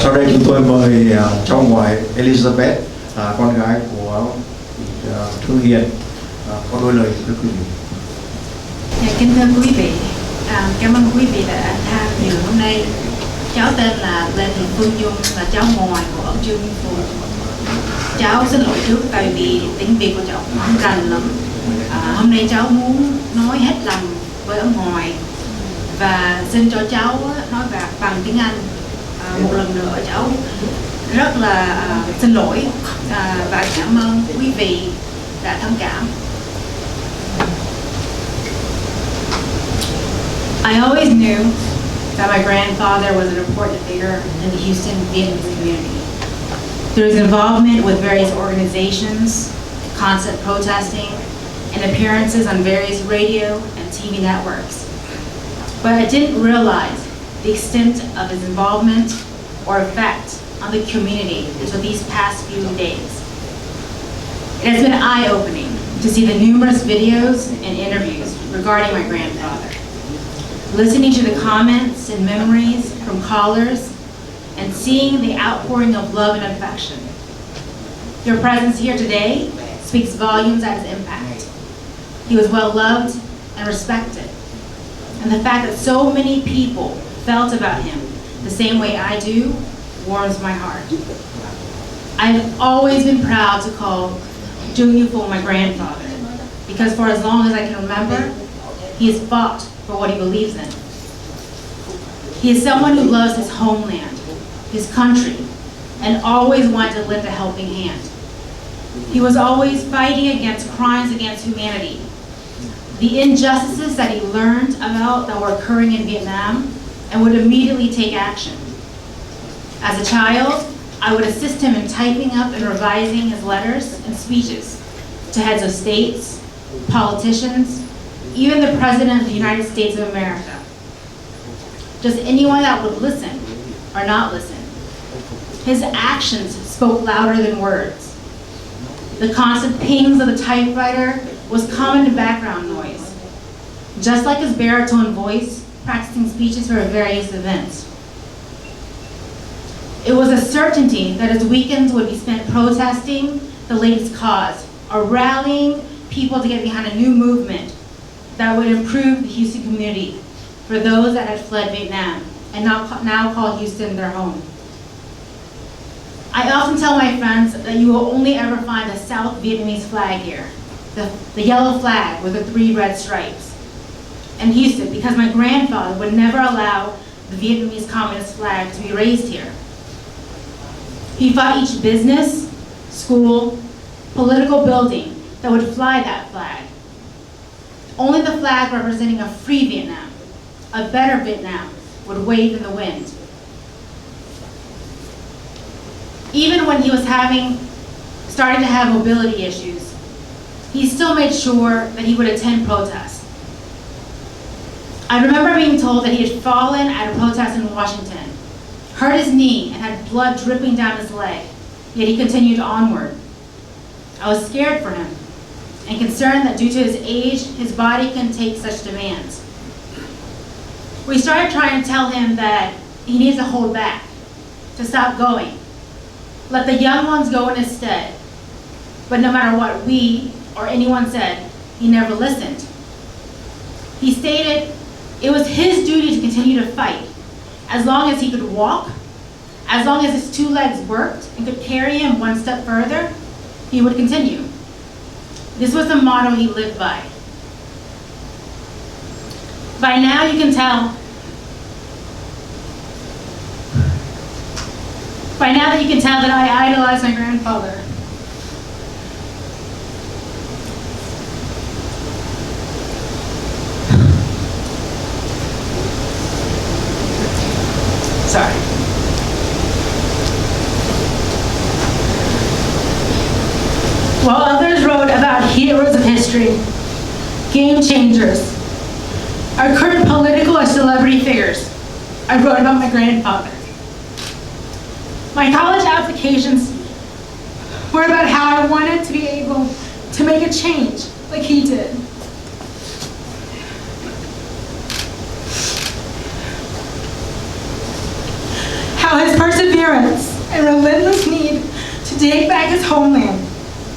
Sau đây chúng tôi mời cháu ngoại Elizabeth, con gái của Thương Hiền, có đôi lời thưa quý vị. Kính thưa quý vị, cảm ơn quý vị đã tham dự hôm nay. Cháu tên là Lê Thị Phương Dung, là cháu ngoại của ông Trương Minh Phù. Cháu xin lỗi trước tại vì tiếng Việt của cháu không rành lắm. Hôm nay cháu muốn nói hết lòng với ông ngoại và xin cho cháu nói bằng tiếng Anh. Một lần nữa cháu rất là xin lỗi và cảm ơn quý vị đã thông cảm. I always knew that my grandfather was an important figure in the Houston Vietnamese community. Through his involvement with various organizations, constant protesting, and appearances on various radio and TV networks. But I didn't realize the extent of his involvement or effect on the community until these past few days. It has been eye-opening to see the numerous videos and interviews regarding my grandfather, listening to the comments and memories from callers, and seeing the outpouring of love and affection. Your presence here today speaks volumes at his impact. He was well loved and respected, and the fact that so many people felt about him the same way I do warms my heart. I've always been proud to call Jung Yu-Ful my grandfather, because for as long as I can remember, he has fought for what he believes in. He is someone who loves his homeland, his country, and always wanted to lend a helping hand. He was always fighting against crimes against humanity, the injustices that he learned about that were occurring in Vietnam, and would immediately take action. As a child, I would assist him in typing up and revising his letters and speeches to heads of states, politicians, even the President of the United States of America. Just anyone that would listen or not listen. His actions spoke louder than words. The constant pings of the typewriter was common to background noise, just like his baritone voice practicing speeches for various events. It was a certainty that his weekends would be spent protesting the latest cause or rallying people to get behind a new movement that would improve the Houston community for those that had fled Vietnam and now call Houston their home. I often tell my friends that you will only ever find the South Vietnamese flag here, the yellow flag with the 3 red stripes, in Houston, because my grandfather would never allow the Vietnamese Communist flag to be raised here. He fought each business, school, political building that would fly that flag. Only the flag representing a free Vietnam, a better Vietnam, would wave in the wind. Even when he was starting to have mobility issues, he still made sure that he would attend protests. I remember being told that he had fallen at a protest in Washington, hurt his knee, and had blood dripping down his leg, yet he continued onward. I was scared for him and concerned that due to his age, his body couldn't take such demands. We started trying to tell him that he needs to hold back, to stop going. Let the young ones go in his stead. But no matter what we or anyone said, he never listened. He stated it was his duty to continue to fight. As long as he could walk, as long as his 2 legs worked and could carry him one step further, he would continue. This was the motto he lived by. By now you can tell that I idolized my grandfather. Sorry. While others wrote about heroes of history, game changers, our current political or celebrity figures, I wrote about my grandfather. My college applications were about how I wanted to be able to make a change like he did. How his perseverance to take back his homeland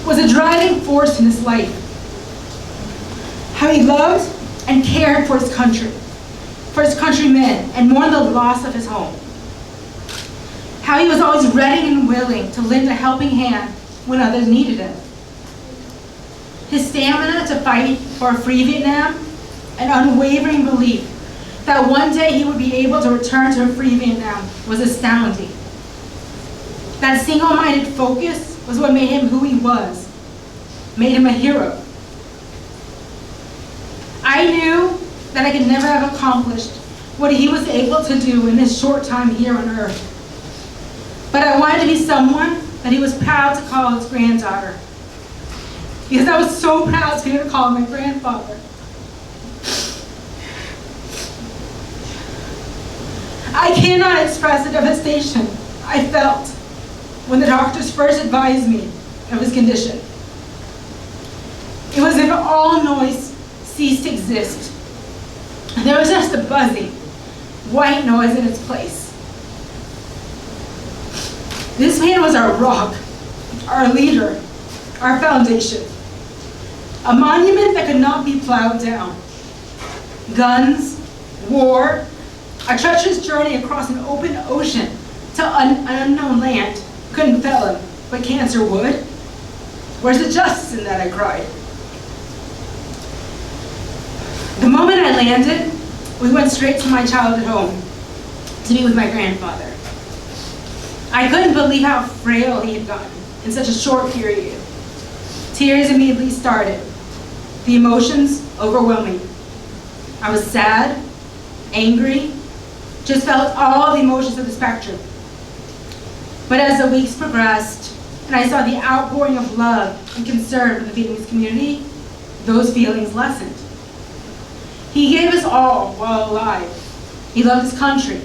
was a driving force in his life. How he loved and cared for his country, for his countrymen, and mourned the loss of his home. How he was always ready and willing to lend a helping hand when others needed it. His stamina to fight for a free Vietnam, an unwavering belief that one day he would be able to return to a free Vietnam was astounding. That single-minded focus was what made him who he was, made him a hero. I knew that I could never have accomplished what he was able to do in his short time here on earth. But I wanted to be someone that he was proud to call his granddaughter. Because I was so proud to be able to call him my grandfather. I cannot express the devastation I felt when the doctors first advised me of his condition. It was as if all noise ceased to exist. There was just a buzzing, white noise in its place. This man was our rock, our leader, our foundation. A monument that could not be plowed down. Guns, war, a treacherous journey across an open ocean to an unknown land couldn't fell him, but cancer would. Where's the justice in that, I cried. The moment I landed, we went straight to my childhood home to be with my grandfather. I couldn't believe how frail he had gotten in such a short period. Tears immediately started, the emotions overwhelming. I was sad, angry, just felt all the emotions of the spectrum. But as the weeks progressed, and I saw the outpouring of love and concern from the Vietnamese community, those feelings lessened. He gave us all while alive. He loved his country.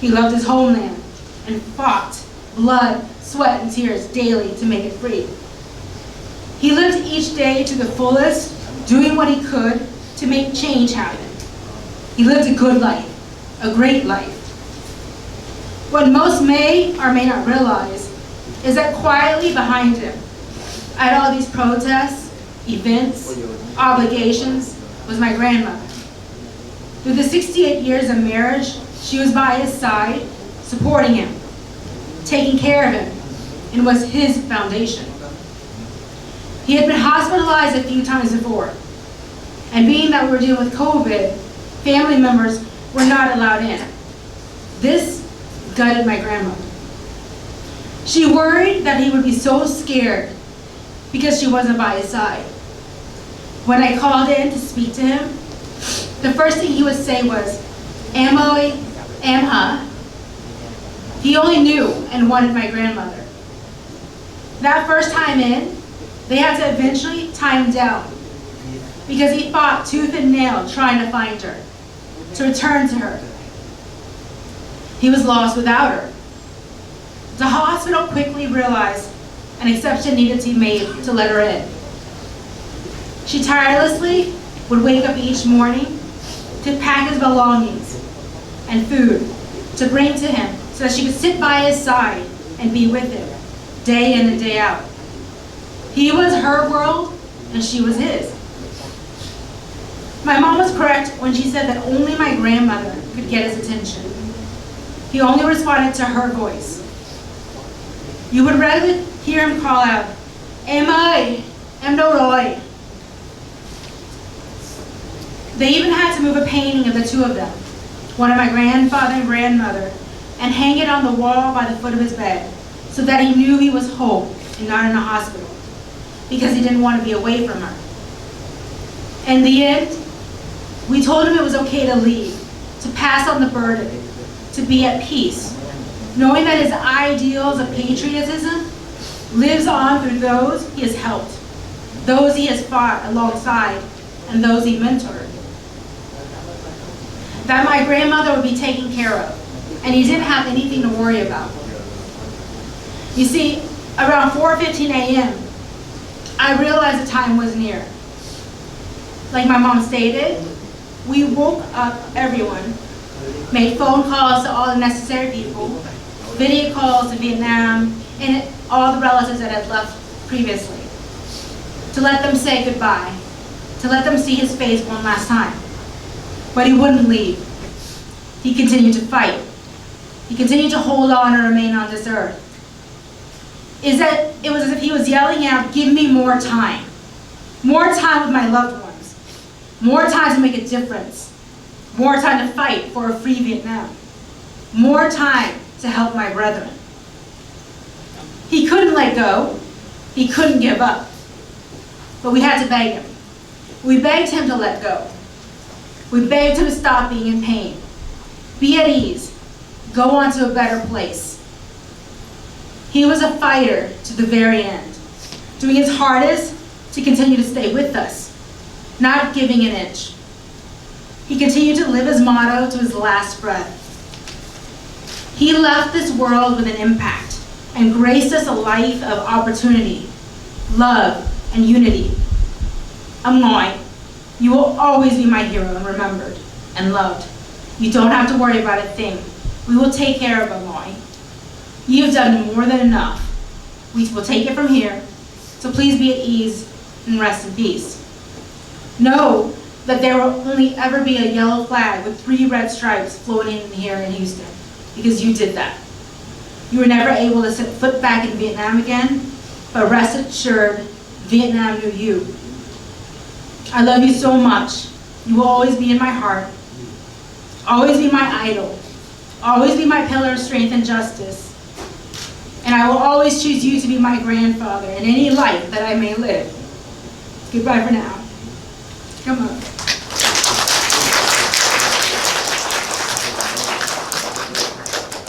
He loved his homeland and fought blood, sweat, and tears daily to make it free. He lived each day to the fullest, doing what he could to make change happen. He lived a good life, a great life. What most may or may not realize is that quietly behind him, at all these protests, events, obligations, was my grandmother. Through the 68 years of marriage, she was by his side, supporting him, taking care of him, and was his foundation. He had been hospitalized a few times before, and being that we were dealing with COVID, family members were not allowed in. This gutted my grandmother. She worried that he would be so scared because she wasn't by his side. When I called in to speak to him, the first thing he would say was, "Am I?" He only knew and wanted my grandmother. That first time in, they had to eventually tie him down because he fought tooth and nail trying to find her, to return to her. He was lost without her. The hospital quickly realized an exception needed to be made to let her in. She tirelessly would wake up each morning to pack his belongings and food to bring to him so that she could sit by his side and be with him day in and day out. He was her world and she was his. My mom was correct when she said that only my grandmother could get his attention. He only responded to her voice. You would rather hear him call out, "Em ơi, em đâu rồi?" They even had to move a painting of the two of them, one of my grandfather and grandmother, and hang it on the wall by the foot of his bed so that he knew he was home and not in a hospital, because he didn't want to be away from her. In the end, we told him it was okay to leave, to pass on the burden, to be at peace, knowing that his ideals of patriotism lives on through those he has helped, those he has fought alongside, and those he mentored. That my grandmother would be taken care of, and he didn't have anything to worry about. You see, around 4:15 a.m., I realized the time was near. Like my mom stated, we woke up everyone, made phone calls to all the necessary people, video calls to Vietnam, and all the relatives that had left previously, to let them say goodbye, to let them see his face one last time. But he wouldn't leave. He continued to fight. He continued to hold on and remain on this earth. It was as if he was yelling out, give me more time. More time with my loved ones. More time to make a difference. More time to fight for a free Vietnam. More time to help my brethren. He couldn't let go. He couldn't give up. But we had to beg him. We begged him to let go. We begged him to stop being in pain. Be at ease. Go on to a better place. He was a fighter to the very end, doing his hardest to continue to stay with us, not giving an inch. He continued to live his motto to his last breath. He left this world with an impact and graced us a life of opportunity, love, and unity. Amoy, you will always be my hero and remembered and loved. You don't have to worry about a thing. We will take care of Amoy. You've done more than enough. We will take it from here, so please be at ease and rest in peace. Know that there will only ever be a yellow flag with 3 red stripes floating here in Houston, because you did that. You were never able to set foot back in Vietnam again, but rest assured, Vietnam knew you. I love you so much. You will always be in my heart, always be my idol, always be my pillar of strength and justice. And I will always choose you to be my grandfather in any life that I may live. Goodbye for now.